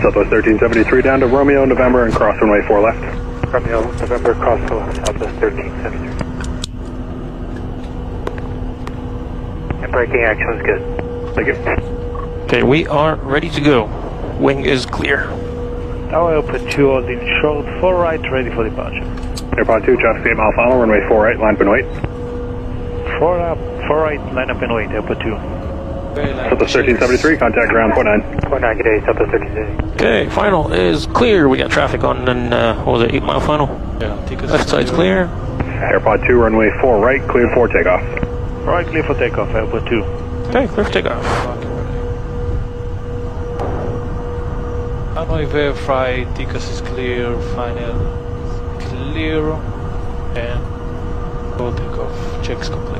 Southwest 1373 down to Romeo, November, and cross runway 4 left. Romeo, November, cross Southwest 1373. And braking action is good. Thank you. Okay, we are ready to go. Wing is clear. Now I open 2 holding short, 4 right, ready for departure. Airpod 2, traffic 8 mile final, runway 4 right, line up and wait. 4 up, 4 right, line up and wait, airport 2. Southwest 1373, contact ground, point 9. Point 9, good day, Southwest 1373. Okay, final is clear. We got traffic on, and what was it, 8 mile final? Yeah, Left side's clear. Airpod 2, runway 4 right, cleared for takeoff. Right, clear for takeoff, airport 2. Okay, clear for takeoff. Runway verify, TCAS is clear, final is clear, and full takeoff, checks complete.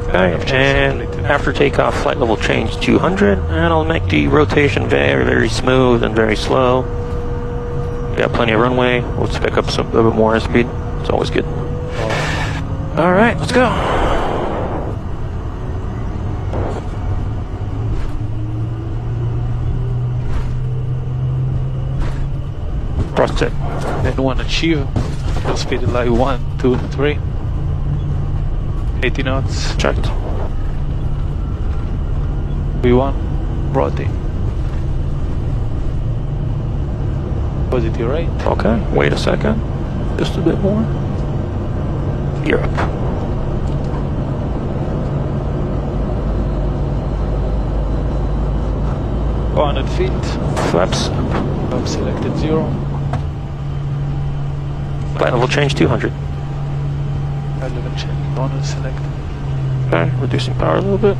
Okay, and after takeoff, flight level change 200, and I'll make the rotation very, very smooth and very slow. We got plenty of runway. Let's pick up a little bit more airspeed. It's always good. All right, let's go. Cross check. Then one achieve, full speed like 1, 2, 3. 80 knots. Checked. V1, rotate. Positive right. Okay, wait a second. Just a bit more. Europe. $100 feet. Flaps. I've selected 0. Flight level change 200. 11 check. Bonus selected. Okay, reducing power a little bit.